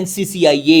NCCIA।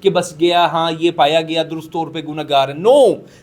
کہ بس گیا ہاں یہ پایا گیا درست طور پہ گناہ گار ہے. No,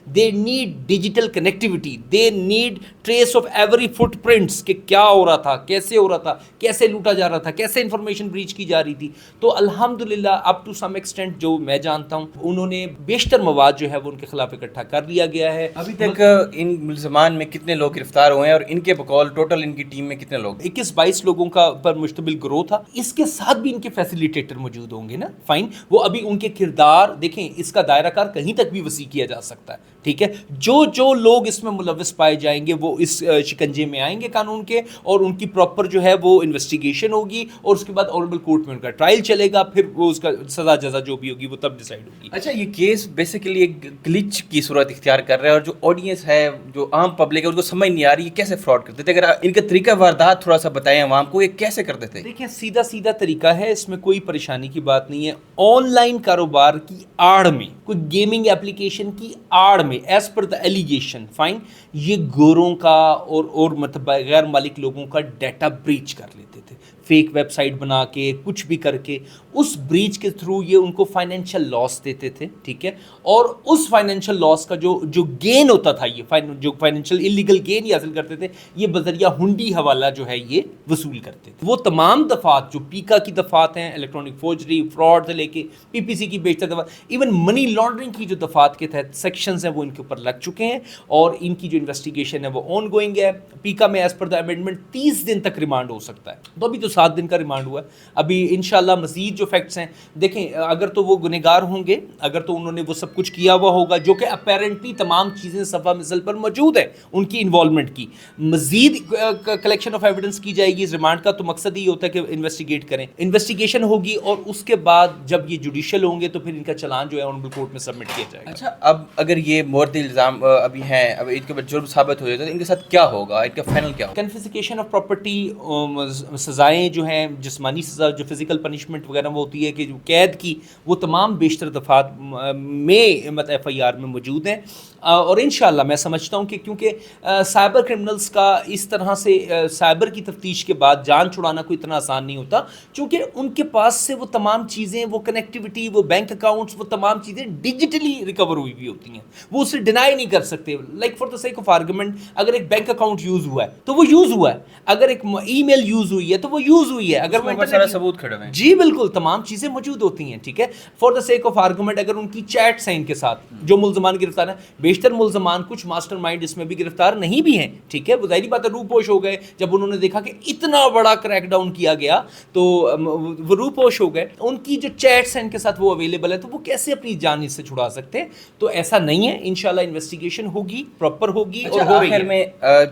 they need digital connectivity, they need trace of every footprints کہ کیا ہو رہا تھا، کیسے ہو رہا تھا، کیسے لوٹا جا رہا تھا، کیسے انفارمیشن بریچ کی جا رہی تھی. تو الحمدللہ اپ ٹو سم ایکسٹینٹ جو میں جانتا ہوں انہوں نے بیشتر مواد جو ہے وہ ان کے خلاف اکٹھا کر لیا گیا ہے. ابھی تک ان ملزمان میں کتنے لوگ گرفتار ہوئے ہیں اور ان کے بقول ٹوٹل ان کی ٹیم میں کتنے لوگ؟ 21-22 لوگوں کا پر مشتمل گروہ تھا. اس کے ساتھ بھی ان کے فیسیلیٹیٹر موجود ہوں گے نا، فائن. وہ ابھی ان کے کردار دیکھیں، اس کا دائرہ کار کہیں تک بھی وسیع کیا جا سکتا ہے، ٹھیک ہے. جو لوگ اس میں ملوث پائے جائیں گے وہ اس شکنجے میں آئیں گے قانون کے، اور ان کی پراپر جو ہے وہ انویسٹیگیشن ہوگی، اور اس کے بعد آنریبل کورٹ میں ان کا ٹرائل چلے گا، پھر وہ اس کا سزا جزا جو بھی ہوگی وہ تب ڈیسائیڈ ہوگی. اچھا، یہ کیس بیسیکلی ایک گلچ کی صورت اختیار کر رہا ہے، اور جو آڈینس ہے، جو عام پبلک ہے، ان کو سمجھ نہیں آ رہی یہ کیسے فراڈ کرتے تھے. اگر ان کا طریقہ واردات تھوڑا سا بتائیں عوام کو، یہ کیسے کرتے تھے؟ دیکھیں، سیدھا طریقہ ہے، اس میں کوئی پریشانی کی بات نہیں ہے. آن لائن کاروبار کی آڑ میں، کوئی گیمنگ اپلیکیشن کی آڑ میں، ایز پر دا ایلیگیشن، فائن، یہ گوروں کا اور مطلب غیر مالک لوگوں کا ڈیٹا بریچ کر لیتے تھے، فیک ویب سائٹ بنا کے کچھ بھی کر کے. اس بریچ کے تھرو یہ ان کو فائنینشیل لاس دیتے تھے، ٹھیک ہے. اور اس فائنینشیل لاس کا جو گین ہوتا تھا، یہ جو فائنینشیل انلیگل گین یہ حاصل کرتے تھے، یہ بذریعہ ہنڈی حوالہ جو ہے یہ وصول کرتے تھے. وہ تمام دفعات جو پیکا کی دفعات ہیں، الیکٹرانک فورجری، فراڈ سے لے کے پی پی سی کی بیشتر دفعات، ایون منی لانڈرنگ کی جو دفعات کے تحت سیکشنز ہیں وہ ان کے اوپر لگ چکے ہیں، اور ان کی جو انویسٹیگیشن ہے وہ آن گوئنگ ہے. پیکا میں ایز پر دا امینڈمنٹ 30 دن تک ریمانڈ ہو سکتا ہے، تو ابھی تو 7 دن کا ریمانڈ ہوا ہے. ابھی انشاءاللہ مزید جو فیکٹس ہیں، دیکھیں اگر تو وہ گنہگار ہوں گے، اگر تو انہوں نے وہ سب کچھ کیا ہوا ہوگا، جو کہ اپیرنٹلی تمام چیزیں صفحہ مثل پر موجود ہیں ان کی انوالومنٹ کی، مزید کلیکشن آف ایویڈنس کی جائے گی. اس ریمانڈ کا تو مقصد ہی ہوتا ہے کہ انویسٹیگیٹ کریں، انویسٹیگیشن ہوگی، اور اس کے بعد جب یہ جوڈیشل ہوں گے تو پھر ان کا چلان جو ہے آنریبل کورٹ میں سبمٹ کیا جائے گا. اچھا، اب اگر یہ مورد الزام ابھی ہیں، اب ان کے اوپر جرم ثابت ہو جائے تو ان کے ساتھ کیا ہوگا، ان کا فائنل کیا ہوگا؟ کنفسکیشن آف پراپرٹی، سزائیں جو ہیں جسمانی سزا، جو فزیکل پنشمنٹ وغیرہ وہ ہوتی ہے کہ جو قید کی، وہ تمام بیشتر دفعات میں مطلب ایف آئی آر میں موجود ہیں. اور انشاءاللہ میں سمجھتا ہوں کہ کیونکہ سائبر کرمنلز کا اس طرح سے سائبر کی تفتیش کے بعد جان چھڑانا کوئی اتنا آسان نہیں ہوتا، چونکہ ان کے پاس سے وہ تمام چیزیں، وہ کنیکٹیوٹی، وہ بینک اکاؤنٹس، وہ تمام چیزیں ڈیجیٹلی ریکور ہوئی ہوئی ہوتی ہیں، وہ اسے ڈینائی نہیں کر سکتے. Like for the sake of argument, اگر ایک بینک اکاؤنٹ یوز ہوا ہے تو وہ یوز ہوا ہے، اگر ایک ای میل یوز ہوئی ہے تو وہ یوز ہوئی ہے، اگر وہ سارا ثبوت کھڑے ہیں. جی بالکل، تمام چیزیں موجود ہوتی ہیں، ٹھیک ہے. For the sake of argument, اگر ان کی چیٹس ہیں ان کے ساتھ جو ملزمان گرفتار ہیں، بیشتر ملزمان کچھ ماسٹر مائنڈ اس میں بھی گرفتار نہیں بھی ہیں، ٹھیک ہے. وہ ظاہری بات ہے روپوش ہو گئے جب انہوں نے دیکھا کہ اتنا بڑا کریک ڈاؤن کیا گیا، تو وہ روپوش ہو گئے. ان کی جو چیٹس ہیں ان کے ساتھ وہ اویلیبل ہے، تو وہ کیسے اپنی جان اس سے چھڑا سکتے ہیں؟ تو ایسا نہیں ہے، انشاءاللہ انویسٹیگیشن ہوگی، پراپر ہوگی. اور آخر میں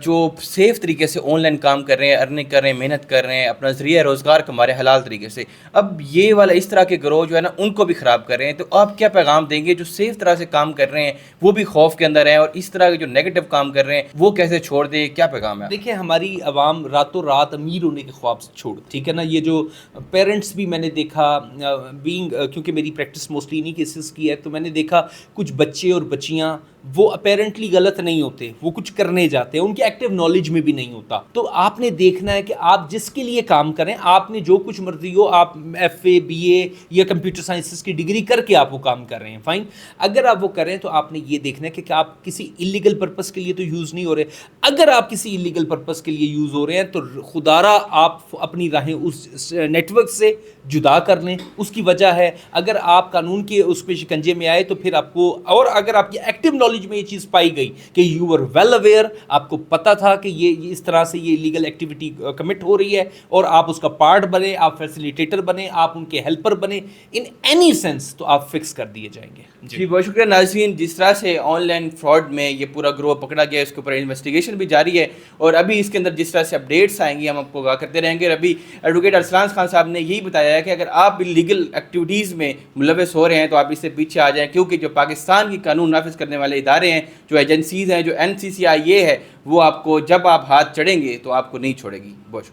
جو سیف طریقے سے آن لائن کام کر رہے ہیں، ارننگ کر رہے ہیں، محنت کر رہے ہیں، اپنا ذریعہ روزگار کما رہے ہیں حلال طریقے سے، اب یہ والا اس طرح کے گروہ جو ہے نا ان کو بھی خراب کر رہے ہیں، تو آپ کیا پیغام دیں گے جو سیف طرح سے کام کر رہے ہیں وہ بھی خوف کے اندر ہیں، اور اس طرح کے جو نیگیٹو کام کر رہے ہیں وہ کیسے چھوڑ دے؟ کیا پیغام ہے؟ دیکھیں، ہماری عوام راتوں رات امیر ہونے کے خواب سے چھوڑ، ٹھیک ہے نا. یہ جو پیرنٹس بھی میں نے دیکھا، کیونکہ میری پریکٹس موسٹلی انہیں کیسز کی ہے، تو میں نے دیکھا کچھ بچے اور بچیاں وہ اپیرنٹلی غلط نہیں ہوتے، وہ کچھ کرنے جاتے ہیں، ان کے ایکٹیو نالج میں بھی نہیں ہوتا. تو آپ نے دیکھنا ہے کہ آپ جس کے لیے کام کریں، آپ نے جو کچھ مرضی ہو، آپ ایف اے، بی اے یا کمپیوٹر سائنسز کی ڈگری کر کے آپ وہ کام کر رہے ہیں، فائن. اگر آپ وہ کریں تو آپ نے یہ دیکھنا ہے کہ آپ کسی انلیگل پرپس کے لیے تو یوز نہیں ہو رہے. اگر آپ کسی انلیگل پرپس کے لیے یوز ہو رہے ہیں تو خدارہ آپ اپنی راہیں اس نیٹ ورک سے جدا کر لیں. اس کی وجہ ہے اگر آپ قانون کے اس پہ شکنجے میں آئے تو پھر آپ کو، اور اگر آپ کی ایکٹیو نالج میں یہ چیز پائی گئی کہ یو آر ویل اویئر، آپ کو پتہ تھا کہ یہ اس طرح سے یہ لیگل ایکٹیویٹی کمٹ ہو رہی ہے، اور آپ اس کا پارٹ بنے، آپ فیسیلیٹیٹر بنے، آپ ان کے ہیلپر بنے ان اینی سینس، تو آپ فکس کر دیے جائیں گے. جی بہت شکریہ ناظرین. جس طرح سے آن لائن فراڈ میں یہ پورا گروہ پکڑا گیا، اس کے اوپر انویسٹیگیشن بھی جاری ہے، اور ابھی اس کے اندر جس طرح سے اپڈیٹس آئیں گی ہم آپ کو آگاہ کرتے رہیں گے. اور ابھی ایڈوکیٹ ارسلان خان صاحب نے یہی بتایا ہے کہ اگر آپ لیگل ایکٹیویٹیز میں ملوث ہو رہے ہیں تو آپ اس سے پیچھے آ جائیں، کیونکہ جو پاکستان کی قانون نافذ کرنے والے ادارے ہیں، جو ایجنسیز ہیں، جو NCCIA ہے، وہ آپ کو جب آپ ہاتھ چڑھیں گے تو آپ کو نہیں چھوڑے گی. بہت شکریہ.